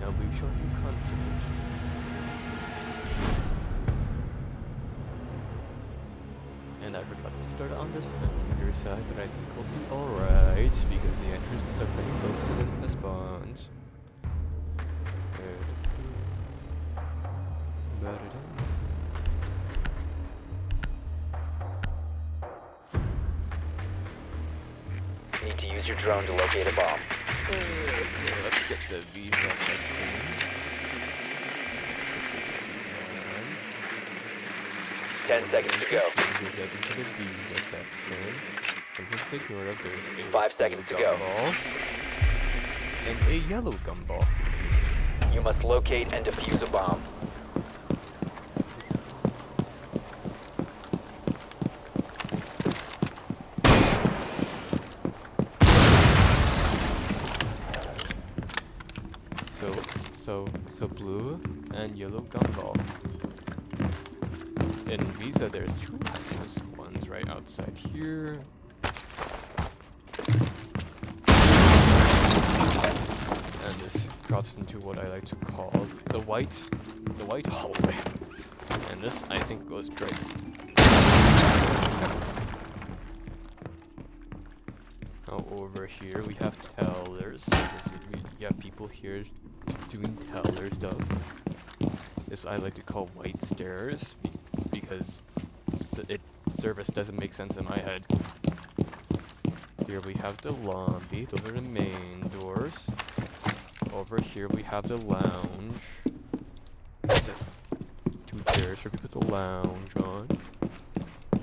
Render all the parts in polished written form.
now we shall do consulate. And I forgot to start on this fender side, but I think we'll be alright, because the entrances are pretty close to the spawns. Need to use your drone to locate a bomb. Okay, let's get the visa section. 10 seconds to go. We get into the visa section. Something to take note of. There's a 5 seconds to go. gumball and a yellow gumball. You must locate and defuse a bomb. So blue and yellow gumball. In Visa, there's two active ones right outside here. And this drops into what I like to call the white hallway. And this, I think, goes straight. Now over here we have tellers. We have people here doing teller stuff. This I like to call white stairs because service doesn't make sense in my head. Here we have the lobby. Those are the main doors. Over here we have the lounge. Just two chairs for people to lounge on.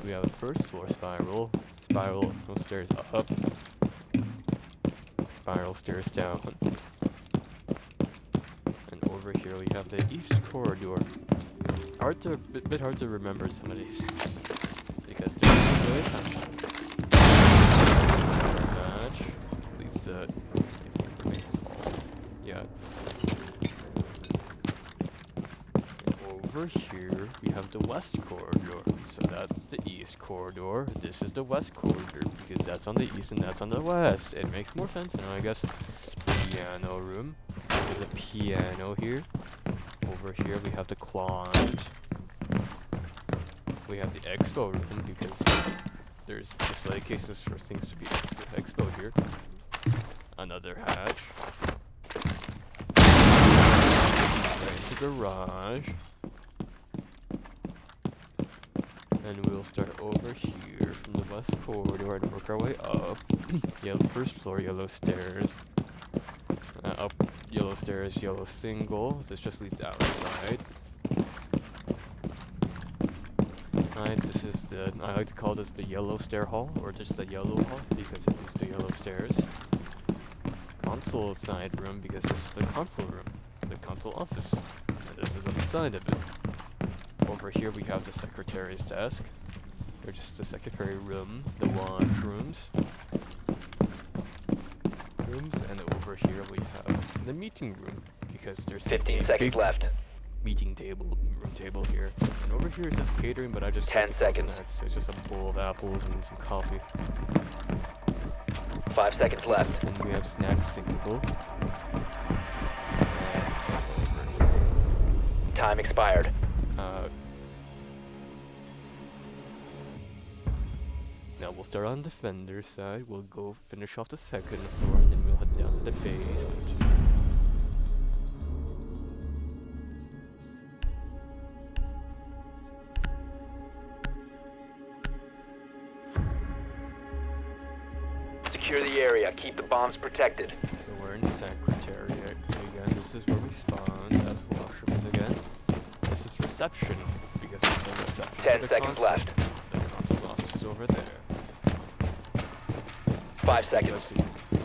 We have a first floor spiral from stairs up. Spiral stairs down. And over here we have the east corridor. Bit hard to remember some of these because they're really much. At least yeah. And over here we have the west corridor. So that's the east corridor. This is the west corridor because that's on the east and that's on the west. It makes more sense now, I guess. Piano room. There's a piano here. Over here we have the closet. We have the expo room because there's display cases for things to be expo here. Another hatch. There's the garage. And we'll start over here from the west corridor and work our way up. Yellow first floor, yellow stairs. Up yellow stairs, yellow single. This just leads outside. This is the, I like to call this the yellow stair hall, or just the yellow hall, because it is the yellow stairs. Console side room, because this is the console room, the console office. And this is on the side of it. Over here we have the secretary's desk, or just the secretary room, the washrooms. And over here we have the meeting room, because there's 15 seconds left. Meeting table, room table here. And over here is just catering, but I just 10 seconds. Snacks. It's just a bowl of apples and some coffee. 5 seconds left. And we have snacks single. Time expired. Now we'll start on the defender side. We'll go finish off the second floor, and then we'll head down to the basement. Secure the area. Keep the bombs protected. So we're in Secretariat. Again, this is where we spawn. That's washrooms again. This is reception, because it's the reception. 10 seconds left. The console's office is over there. 5 seconds.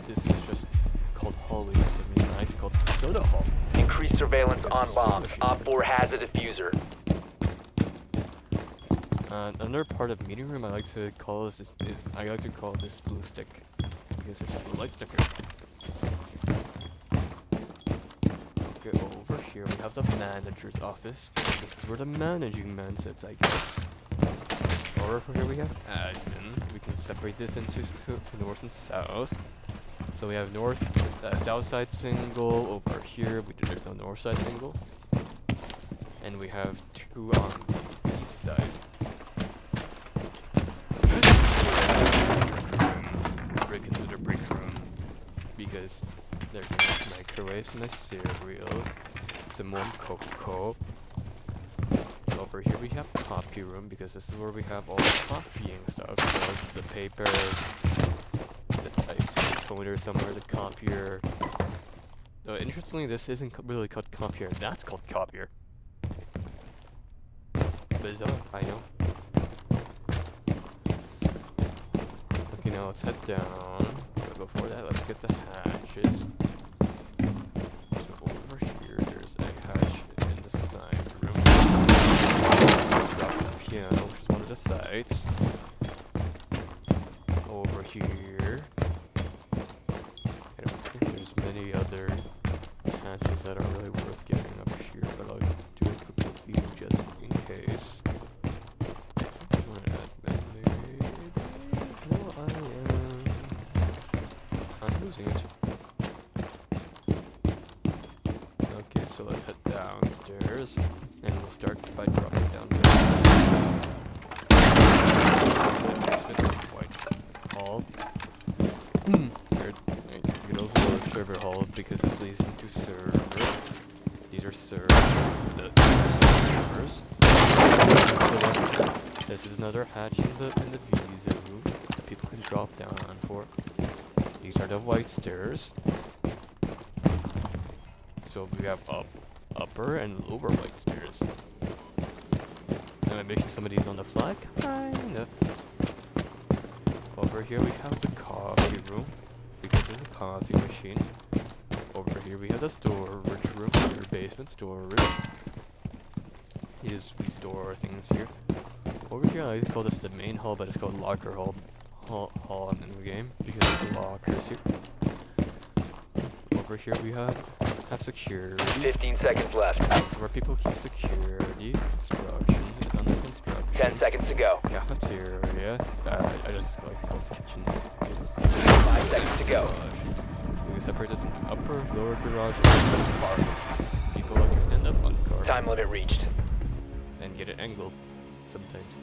This is just called hallways. I mean, it's called soda hall. Increase surveillance on bombs. Op 4 has a diffuser. Another part of meeting room I like to call this. I like to call this blue stick because there's a blue light sticker. Okay, over here we have the manager's office. This is where the managing man sits, I guess. Over here we have admin. We can separate this into north and south. So we have south side single over here. There's no north side single, and we have 2 on the east side. Break into the break room because they're gonna microwave my cereals, some more cocoa. Over here we have copy room because this is where we have all the copying stuff. So the paper, I see the toner somewhere, the copier. Though interestingly, this isn't really called copier. That's called copier. Bizarre, I know. Okay, now let's head down. But before that, let's get the hatches. So over here, there's a hatch in the side room. Let's drop the piano, which is one of the sides. Over here. I don't think there's many other hatches that are really worth getting up here, but I'll do it quickly just in case. No, I'm losing it. Okay, so let's head downstairs, and we'll start by dropping down the white hall. Weird. You can also go to server hall because this leads into servers. These are servers. So this is another hatch in the visa room that people can drop down on for. These are the white stairs. So we have upper and lower white stairs. Am I making some of these on the fly? Kinda. Over here we have the coffee room because there's a coffee machine. Over here we have the storage room, or basement storage. We store things here. Over here I call this the main hall, but it's called locker hall in the game because there's lockers here. Over here we have security. 15 seconds left. This is where people keep security. Construction is under construction. 10 seconds to go. Cafeteria. I just like this kitchen. 5 seconds to go. We can separate this into upper, lower garage, and car. People like to stand up on car. Time limit reached. And get it angled sometimes.